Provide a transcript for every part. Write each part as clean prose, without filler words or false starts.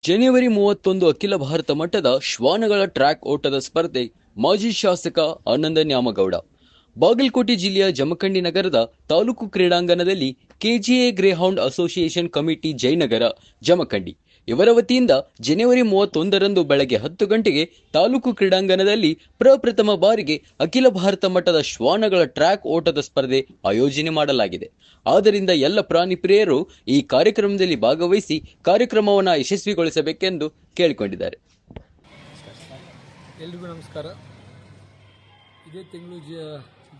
ಜನವರಿ 31 ಅಖಿಲ ಭಾರತ ಮಟ್ಟದ ಶ್ವಾನಗಳ ಟ್ರ್ಯಾಕ್ ಓಟದ ಸ್ಪರ್ಧೆ ಮಾಜಿ ಶಾಸಕ ಆನಂದ ನ್ಯಾಮಗೌಡ ಬಾಗಲಕೋಟೆ ಜಿಲ್ಲೆಯ ಜಮಖಂಡಿ ನಗರದ ತಾಲೂಕು ಕ್ರೀಡಾಂಗಣದಲ್ಲಿ ಕೆಜಿಎ Greyhound association committee Jayanagar Jamkhandi ಇವರ ವತಿಯಿಂದ ಜನವರಿ 31ರಂದು ಬೆಳಗ್ಗೆ 10 ಗಂಟೆಗೆ ತಾಲೂಕು ಕ್ರೀಡಾಂಗಣದಲ್ಲಿ ಪ್ರಪ್ರಥಮ ಬಾರಿಗೆ ಅಖಿಲ ಭಾರತ ಮಟ್ಟದ ಶ್ವಾನಗಳ ಟ್ರ್ಯಾಕ್ ಓಟದ ಸ್ಪರ್ಧೆ ಆಯೋಜನೆ ಮಾಡಲಾಗಿದೆ. ಆದ್ದರಿಂದ ಎಲ್ಲ ಪ್ರಾಣಿ ಪ್ರಿಯರು ಈ ಕಾರ್ಯಕ್ರಮದಲ್ಲಿ ಭಾಗವಹಿಸಿ ಕಾರ್ಯಕ್ರಮವನ್ನು ಯಶಸ್ವಿಗೊಳಿಸಬೇಕೆಂದು ಕೇಳಿಕೊಂಡಿದ್ದಾರೆ. ಎಲ್ರಿಗೂ ನಮಸ್ಕಾರ. ಇದೇ ತಿಂಗಳು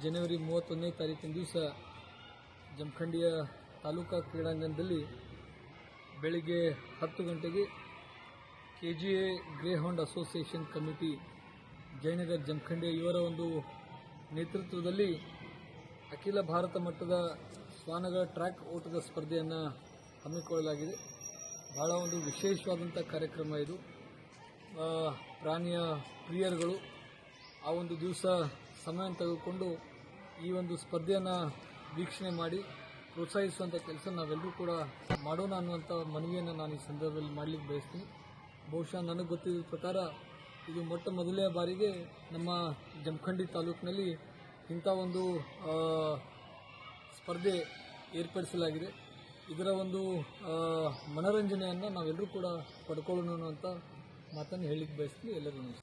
ಜನವರಿ 31ನೇ ತಾರೀಕಿನ ದಿವಸ ಜಮಖಂಡಿಯ ತಾಲೂಕಾ ಕ್ರೀಡಾಂಗಣದಲ್ಲಿ ಬೆಳಿಗ್ಗೆ 10 ಗಂಟೆಗೆ ಕೆಜಿಎ Greyhound association committee Jayanagar Jamkhandi ಇವರ ಒಂದು ನೇತೃತ್ವದಲ್ಲಿ ಅಖಿಲ ಭಾರತ ಮಟ್ಟದ ಶ್ವಾನಗಳ ಟ್ರ್ಯಾಕ್ ಓಟದ ಸ್ಪರ್ಧೆಯನ್ನು ಹಮ್ಮಿಕೊಳ್ಳಲಾಗಿದೆ. ಬಹಳ ಒಂದು ವಿಶೇಷವಾದಂಥ ಕಾರ್ಯಕ್ರಮ ಇದು. ಪ್ರಾಣಿಯ ಪ್ರಿಯರುಗಳು ಆ ಒಂದು ದಿವಸ ಸಮಯ ತೆಗೆದುಕೊಂಡು ಈ ಒಂದು ಸ್ಪರ್ಧೆಯನ್ನು ವೀಕ್ಷಣೆ ಮಾಡಿ ಪ್ರೋತ್ಸಾಹಿಸುವಂಥ ಕೆಲಸ ನಾವೆಲ್ಲರೂ ಕೂಡ ಮಾಡೋಣ ಅನ್ನುವಂಥ ಮನವಿಯನ್ನು ನಾನು ಈ ಸಂದರ್ಭದಲ್ಲಿ ಮಾಡಲಿಕ್ಕೆ ಬಯಸ್ತೀನಿ. ಬಹುಶಃ ನನಗೆ ಗೊತ್ತಿದ್ದ ಪ್ರಕಾರ ಇದು ಮೊಟ್ಟ ಮೊದಲನೇ ಬಾರಿಗೆ ನಮ್ಮ ಜಮಖಂಡಿ ತಾಲೂಕಿನಲ್ಲಿ ಇಂಥ ಒಂದು ಸ್ಪರ್ಧೆ ಏರ್ಪಡಿಸಲಾಗಿದೆ. ಇದರ ಒಂದು ಮನೋರಂಜನೆಯನ್ನು ನಾವೆಲ್ಲರೂ ಕೂಡ ಪಡ್ಕೊಳ್ಳೋಣ ಅನ್ನುವಂಥ ಮಾತನ್ನು ಹೇಳಲಿಕ್ಕೆ ಬಯಸ್ತೀನಿ. ಎಲ್ಲರಿಗೂ ನಮಸ್ಕಾರ.